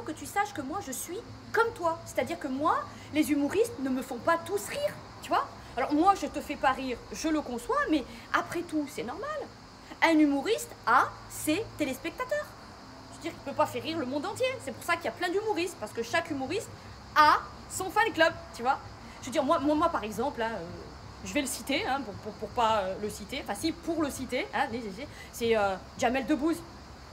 que tu saches que moi, je suis comme toi. C'est-à-dire que moi, les humoristes ne me font pas tous rire, tu vois. Alors moi, je te fais pas rire, je le conçois, mais après tout, c'est normal. Un humoriste a ses téléspectateurs. Je veux dire, il ne peut pas faire rire le monde entier. C'est pour ça qu'il y a plein d'humoristes, parce que chaque humoriste a son fan club, tu vois. Je veux dire, moi par exemple, hein, je vais le citer, hein, pour pas le citer, enfin si, pour le citer, hein, c'est Jamel Debbouze.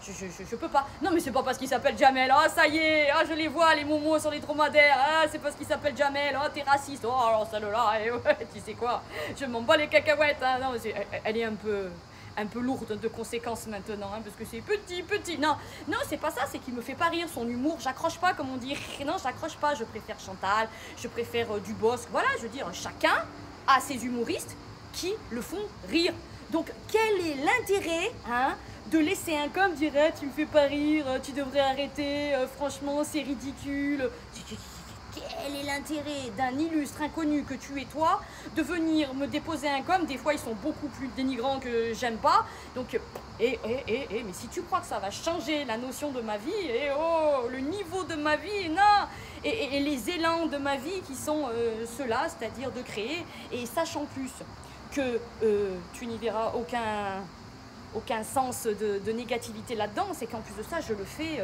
Je peux pas. Non, mais c'est pas parce qu'il s'appelle Jamel. Ah, ça y est. Ah, je les vois, les momos sur les dromadaires. Ah, c'est parce qu'il s'appelle Jamel. Ah, t'es raciste. Oh, alors celle-là, ouais, tu sais quoi. Je m'en bats les cacahuètes. Hein. Non, mais elle est un peu lourde de conséquences maintenant, hein, parce que c'est petit. Non, c'est pas ça, c'est qu'il me fait pas rire. Son humour, j'accroche pas, comme on dit. Non, j'accroche pas. Je préfère Chantal, je préfère Dubosc. Voilà, je veux dire, chacun a ses humoristes qui le font rire. Donc, quel est l'intérêt, hein, de laisser un com dire tu me fais pas rire, tu devrais arrêter, franchement c'est ridicule. Quel est l'intérêt d'un illustre inconnu que tu es toi de venir me déposer un com? Des fois ils sont beaucoup plus dénigrants que j'aime pas. Donc mais si tu crois que ça va changer la notion de ma vie, le niveau de ma vie, non, et les élans de ma vie qui sont ceux-là, c'est-à-dire de créer, et sachant plus que tu n'y verras aucun sens de négativité là-dedans, c'est qu'en plus de ça, je le fais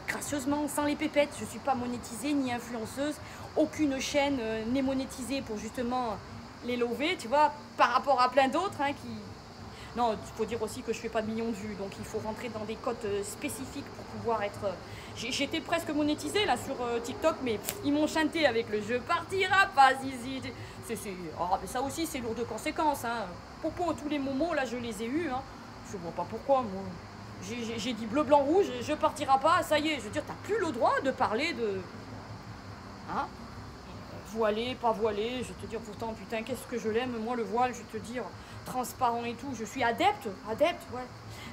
gracieusement, sans les pépettes. Je ne suis pas monétisée ni influenceuse. Aucune chaîne n'est monétisée pour justement les lover, tu vois, par rapport à plein d'autres qui... Non, il faut dire aussi que je ne fais pas de millions de vues, donc il faut rentrer dans des cotes spécifiques pour pouvoir être... J'étais presque monétisée là sur TikTok, mais ils m'ont chanté avec le jeu partira pas, Zizi. Mais ça aussi, c'est lourd de conséquences. Hein. Popo, tous les momos, là, je les ai eus. Hein. Je vois pas pourquoi, moi. J'ai dit bleu, blanc, rouge, je partirai pas, ça y est. Je veux dire, t'as plus le droit de parler de... Hein, voilé, pas voilé, je vais te dire pourtant, putain, qu'est-ce que je l'aime, moi, le voile, je vais te dire, transparent et tout, je suis adepte, ouais.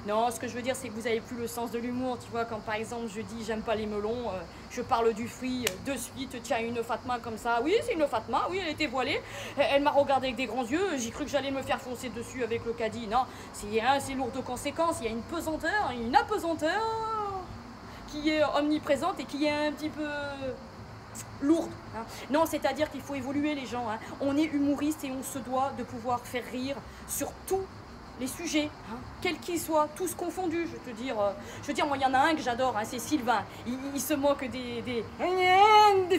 Non, ce que je veux dire, c'est que vous avez plus le sens de l'humour, tu vois, quand par exemple, je dis, j'aime pas les melons, je parle du fruit, de suite, tiens, une Fatma comme ça, oui, c'est une Fatma, oui, elle était voilée, elle m'a regardé avec des grands yeux, j'ai cru que j'allais me faire foncer dessus avec le caddie, non, c'est lourd de conséquences, il y a une apesanteur qui est omniprésente et qui est un petit peu... lourde. Hein. Non, c'est-à-dire qu'il faut évoluer les gens. Hein. On est humoriste et on se doit de pouvoir faire rire sur tous les sujets, hein, quels qu'ils soient, tous confondus. Je veux dire, moi il y en a un que j'adore, hein, c'est Sylvain. Il se moque des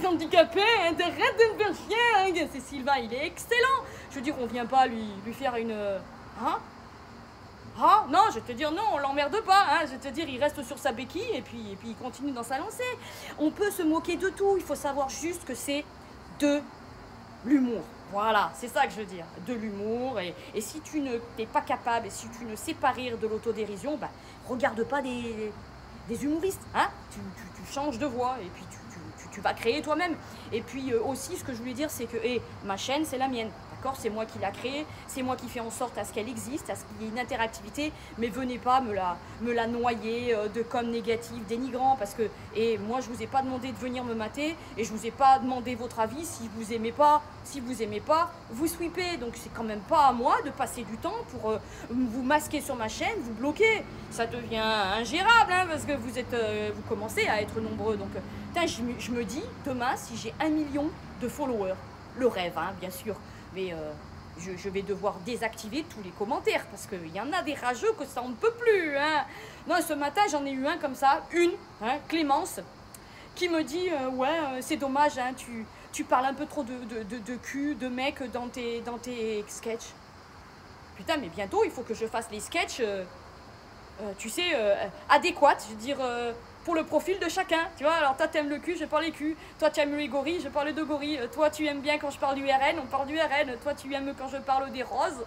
handicapés, hein, t'arrêtes de me faire chier. Hein. C'est Sylvain, il est excellent. Je veux dire, on vient pas lui faire une... Hein. Ah non, je vais te dire non, on l'emmerde pas, hein. Je vais te dire, il reste sur sa béquille et puis il continue dans sa lancée. On peut se moquer de tout, il faut savoir juste que c'est de l'humour. Voilà, c'est ça que je veux dire, de l'humour. Et si tu n'es pas capable et si tu ne sais pas rire de l'autodérision, bah, regarde pas des humoristes, hein. Tu changes de voix et puis tu vas créer toi-même. Et puis aussi, ce que je voulais dire, c'est que ma chaîne, c'est la mienne. C'est moi qui l'a créée, c'est moi qui fais en sorte à ce qu'elle existe, à ce qu'il y ait une interactivité, mais venez pas me la noyer de com négatif, dénigrant, parce que moi je vous ai pas demandé de venir me mater et je vous ai pas demandé votre avis. Si vous aimez pas, vous sweepez. Donc c'est quand même pas à moi de passer du temps pour vous masquer sur ma chaîne, vous bloquer. Ça devient ingérable, hein, parce que vous commencez à être nombreux. Donc je me dis demain si j'ai 1 million de followers, le rêve, hein, bien sûr. Mais je vais devoir désactiver tous les commentaires parce qu'il y en a des rageux que ça on ne peut plus. Hein. Non, ce matin, j'en ai eu un comme ça, Clémence, qui me dit ouais, c'est dommage, hein, tu parles un peu trop de cul, de mec dans tes sketchs. Putain, mais bientôt, il faut que je fasse les sketchs, tu sais, adéquats. Je veux dire... pour le profil de chacun, tu vois, alors toi t'aimes le cul, je parle les culs, toi tu aimes les gorilles, je parle de gorilles, toi tu aimes bien quand je parle du RN, on parle du RN, toi tu aimes quand je parle des roses,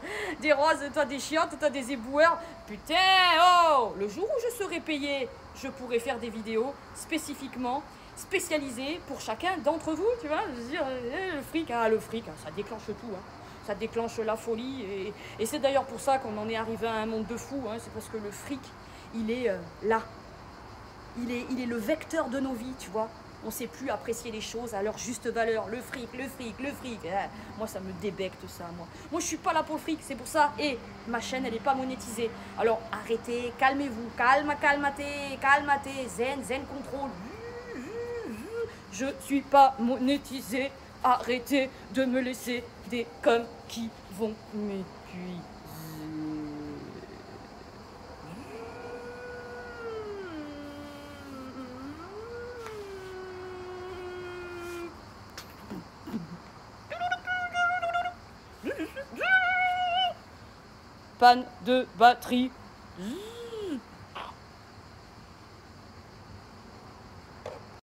toi des chiottes, toi des éboueurs, putain, oh, le jour où je serai payé, je pourrai faire des vidéos spécifiquement spécialisées pour chacun d'entre vous, tu vois, je veux dire, le fric, ça déclenche tout, hein. Ça déclenche la folie, et c'est d'ailleurs pour ça qu'on en est arrivé à un monde de fous, hein, c'est parce que le fric, il est là. Il est le vecteur de nos vies, tu vois. On ne sait plus apprécier les choses à leur juste valeur. Le fric. Moi, ça me débecte, ça, moi. Moi, je suis pas là pour le fric, c'est pour ça. Et ma chaîne, elle n'est pas monétisée. Alors, arrêtez, calmez-vous. Calmate, zen contrôle. Je suis pas monétisé. Arrêtez de me laisser des connes qui vont m'épuiser. Panne de batterie.